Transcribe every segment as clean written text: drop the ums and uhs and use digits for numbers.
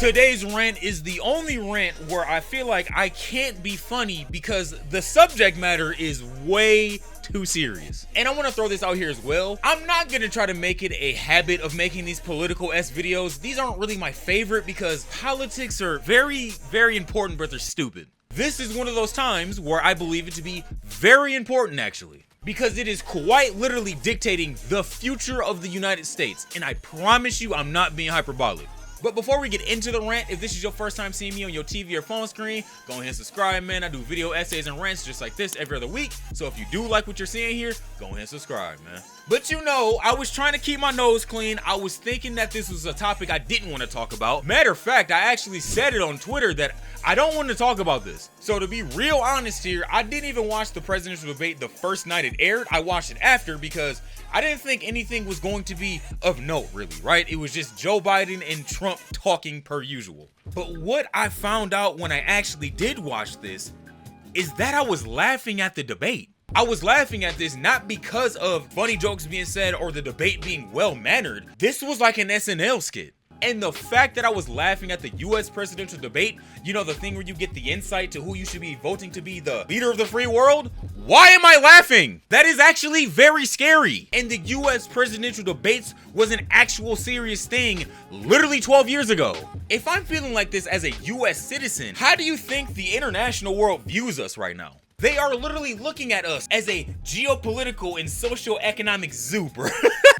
Today's rant is the only rant where I feel like I can't be funny because the subject matter is way too serious. And I want to throw this out here as well. I'm not going to try to make it a habit of making these political-esque videos. These aren't really my favorite because politics are very, very important, but they're stupid. This is one of those times where I believe it to be very important, actually, because it is quite literally dictating the future of the United States. And I promise you, I'm not being hyperbolic. But before we get into the rant, if this is your first time seeing me on your TV or phone screen, go ahead and subscribe, man. I do video essays and rants just like this every other week. So if you do like what you're seeing here, go ahead and subscribe, man. But you know, I was trying to keep my nose clean. I was thinking that this was a topic I didn't want to talk about. Matter of fact, I actually said it on Twitter that I don't want to talk about this. So to be real honest here, I didn't even watch the presidential debate the first night it aired. I watched it after because I didn't think anything was going to be of note, really, right? It was just Joe Biden and Trump talking per usual. But what I found out when I actually did watch this is that I was laughing at the debate. I was laughing at this not because of funny jokes being said or the debate being well-mannered. This was like an SNL skit. And the fact that I was laughing at the US presidential debate, you know, the thing where you get the insight to who you should be voting to be the leader of the free world? Why am I laughing? That is actually very scary. And the US presidential debates was an actual serious thing literally 12 years ago. If I'm feeling like this as a US citizen, how do you think the international world views us right now? They are literally looking at us as a geopolitical and socio-economic zoo, bro.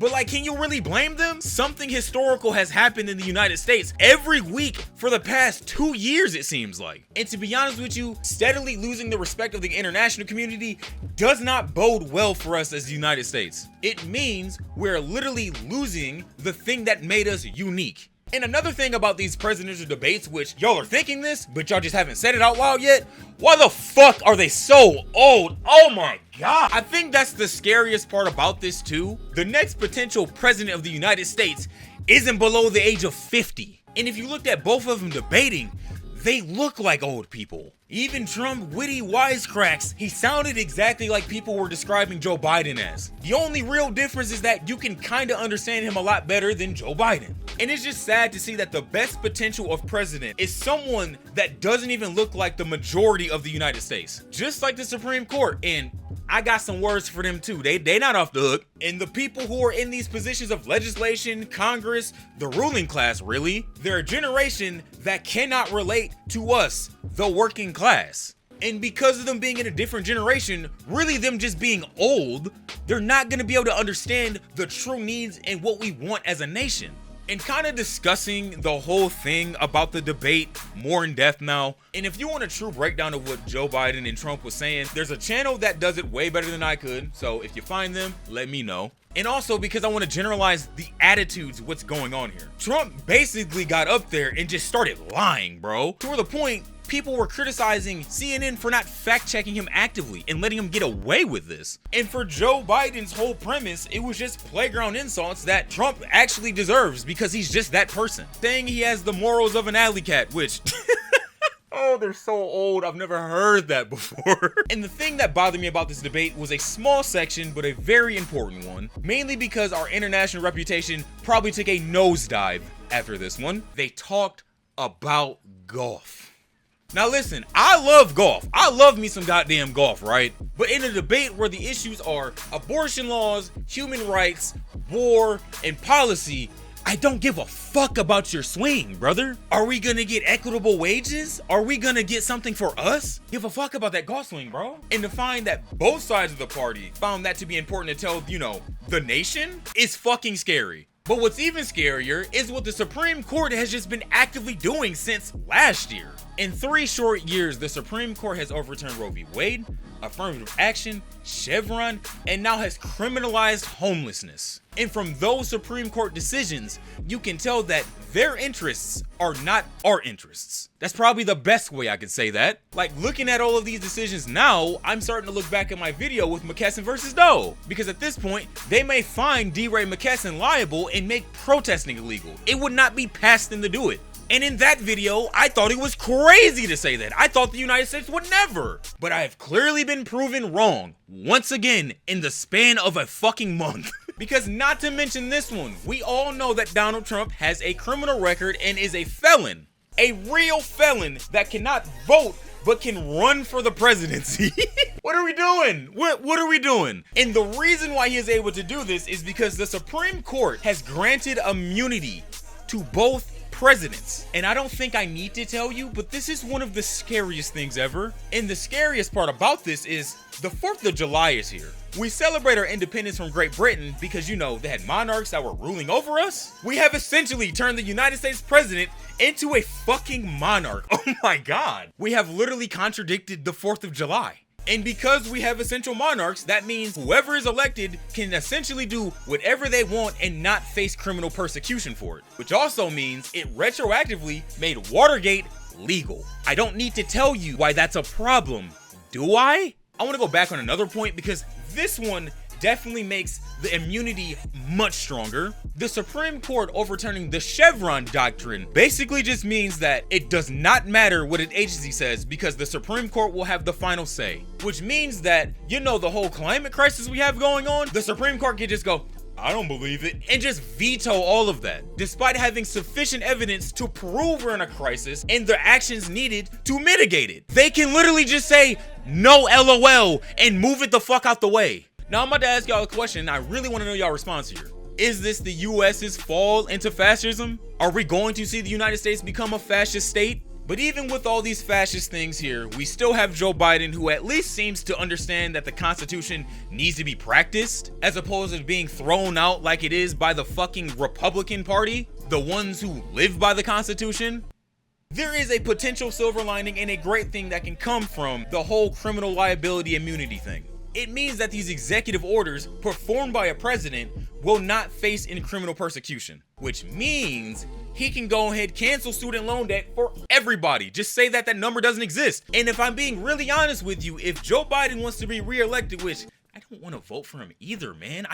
But like, can you really blame them? Something historical has happened in the United States every week for the past 2 years, it seems like. And to be honest with you, steadily losing the respect of the international community does not bode well for us as the United States. It means we're literally losing the thing that made us unique. And another thing about these presidential debates, which y'all are thinking this, but y'all just haven't said it out loud yet, why the fuck are they so old? Oh my God. I think that's the scariest part about this too. The next potential president of the United States isn't below the age of 50. And if you looked at both of them debating, they look like old people. Even Trump witty wisecracks, he sounded exactly like people were describing Joe Biden as. The only real difference is that you can kind of understand him a lot better than Joe Biden. And it's just sad to see that the best potential of president is someone that doesn't even look like the majority of the United States. Just like the Supreme Court. And I got some words for them too. They not off the hook. And the people who are in these positions of legislation, Congress, the ruling class really, they're a generation that cannot relate to us, the working class. And because of them being in a different generation, really them just being old, they're not gonna be able to understand the true needs and what we want as a nation. And kind of discussing the whole thing about the debate more in depth now. And if you want a true breakdown of what Joe Biden and Trump was saying, there's a channel that does it way better than I could. So if you find them, let me know. And also because I want to generalize the attitudes, what's going on here. Trump basically got up there and just started lying, bro. To the point people were criticizing CNN for not fact-checking him actively and letting him get away with this. And for Joe Biden's whole premise, it was just playground insults that Trump actually deserves because he's just that person. Saying he has the morals of an alley cat, which... Oh, they're so old. I've never heard that before. And the thing that bothered me about this debate was a small section, but a very important one. Mainly because our international reputation probably took a nosedive after this one. They talked about golf. Now listen, I love golf. I love me some goddamn golf, right? But in a debate where the issues are abortion laws, human rights, war, and policy, I don't give a fuck about your swing, brother. Are we gonna get equitable wages? Are we gonna get something for us? Give a fuck about that golf swing, bro. And to find that both sides of the party found that to be important to tell, you know, the nation is fucking scary. But what's even scarier is what the Supreme Court has just been actively doing since last year. In 3 short years, the Supreme Court has overturned Roe v. Wade, affirmative action, Chevron, and now has criminalized homelessness. And from those Supreme Court decisions, you can tell that their interests are not our interests. That's probably the best way I could say that. Like, looking at all of these decisions now, I'm starting to look back at my video with McKesson versus Doe. Because at this point, they may find DeRay McKesson liable and make protesting illegal. It would not be past them to do it. And in that video, I thought it was crazy to say that. I thought the United States would never. But I have clearly been proven wrong, once again, in the span of a fucking month. Because not to mention this one, we all know that Donald Trump has a criminal record and is a felon. A real felon that cannot vote but can run for the presidency. What are we doing? What are we doing? And the reason why he is able to do this is because the Supreme Court has granted immunity to both presidents. And I don't think I need to tell you, but this is one of the scariest things ever. And the scariest part about this is the 4th of July is here. We celebrate our independence from Great Britain because, you know, they had monarchs that were ruling over us. We have essentially turned the United States president into a fucking monarch. Oh my God. We have literally contradicted the 4th of July. And because we have essential monarchs, that means whoever is elected can essentially do whatever they want and not face criminal persecution for it. Which also means it retroactively made Watergate legal. I don't need to tell you why that's a problem, do I? I want to go back on another point because this one definitely makes the immunity much stronger. The Supreme Court overturning the Chevron doctrine basically just means that it does not matter what an agency says because the Supreme Court will have the final say. Which means that, you know, the whole climate crisis we have going on, the Supreme Court can just go, I don't believe it, and just veto all of that, despite having sufficient evidence to prove we're in a crisis and the actions needed to mitigate it. They can literally just say, no LOL, and move it the fuck out the way. Now I'm about to ask y'all a question, and I really want to know y'all response here. Is this the US's fall into fascism? Are we going to see the United States become a fascist state? But even with all these fascist things here, we still have Joe Biden, who at least seems to understand that the Constitution needs to be practiced, as opposed to being thrown out like it is by the fucking Republican Party, the ones who live by the Constitution. There is a potential silver lining and a great thing that can come from the whole criminal liability immunity thing. It means that these executive orders performed by a president will not face any criminal persecution, which means he can go ahead cancel student loan debt for everybody. Just say that that number doesn't exist. And if I'm being really honest with you, if Joe Biden wants to be reelected, which I don't want to vote for him either, man.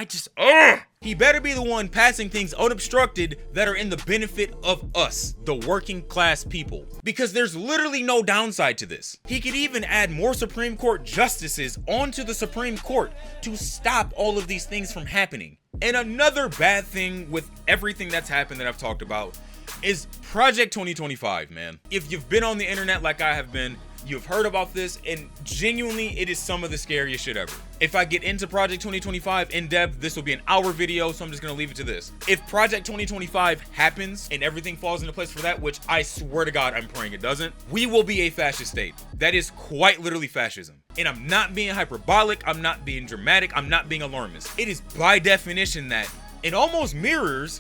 He better be the one passing things unobstructed that are in the benefit of us, the working class people. Because there's literally no downside to this. He could even add more Supreme Court justices onto the Supreme Court to stop all of these things from happening. And another bad thing with everything that's happened that I've talked about is Project 2025, man. If you've been on the internet like I have been, you've heard about this, and genuinely, it is some of the scariest shit ever. If I get into Project 2025 in depth, this will be an hour video, so I'm just gonna leave it to this. If Project 2025 happens and everything falls into place for that, which I swear to God, I'm praying it doesn't, we will be a fascist state. That is quite literally fascism. And I'm not being hyperbolic, I'm not being dramatic, I'm not being alarmist. It is by definition that it almost mirrors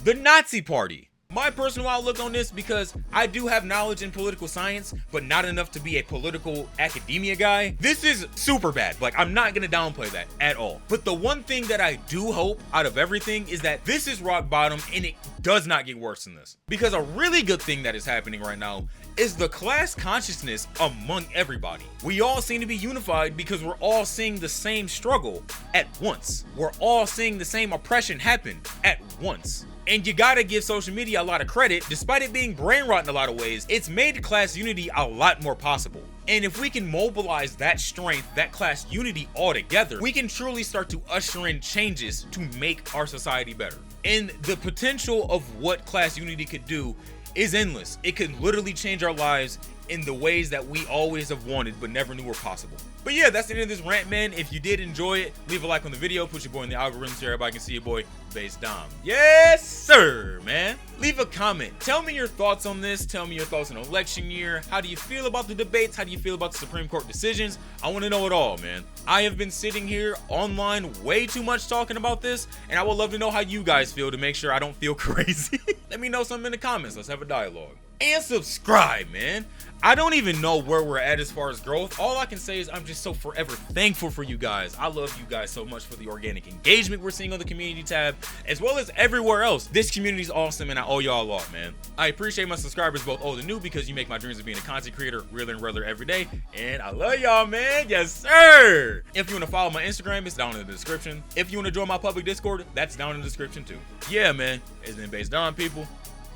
the Nazi Party. My personal outlook on this, because I do have knowledge in political science, but not enough to be a political academia guy, this is super bad. Like, I'm not gonna downplay that at all. But the one thing that I do hope out of everything is that this is rock bottom and it does not get worse than this. Because a really good thing that is happening right now is the class consciousness among everybody. We all seem to be unified because we're all seeing the same struggle at once. We're all seeing the same oppression happen at once. And you gotta give social media a lot of credit. Despite it being brain rot in a lot of ways, it's made class unity a lot more possible. And if we can mobilize that strength, that class unity all together, we can truly start to usher in changes to make our society better. And the potential of what class unity could do is endless. It could literally change our lives in the ways that we always have wanted but never knew were possible. But yeah, that's the end of this rant, man. If you did enjoy it, leave a like on the video, put your boy in the algorithm so everybody can see your boy BasedDom. Yes sir, man. Leave a comment, tell me your thoughts on this, tell me your thoughts on election year. How do you feel about the debates? How do you feel about the Supreme Court decisions? I want to know it all, man. I have been sitting here online way too much talking about this, and I would love to know how you guys feel to make sure I don't feel crazy. Let me know something in the comments. Let's have a dialogue. And subscribe, man. I don't even know where we're at as far as growth. All I can say is I'm just so forever thankful for you guys. I love you guys so much for the organic engagement we're seeing on the community tab, as well as everywhere else. This community is awesome, and I owe y'all a lot, man. I appreciate my subscribers, both old and new, because you make my dreams of being a content creator realer and realer every day. And I love y'all, man. Yes, sir. If you want to follow my Instagram, it's down in the description. If you want to join my public Discord, that's down in the description too. Yeah, man. It's been BasedDom, people.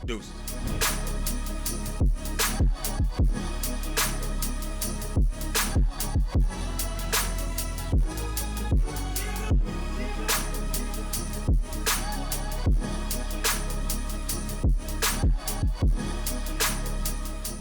Deuces.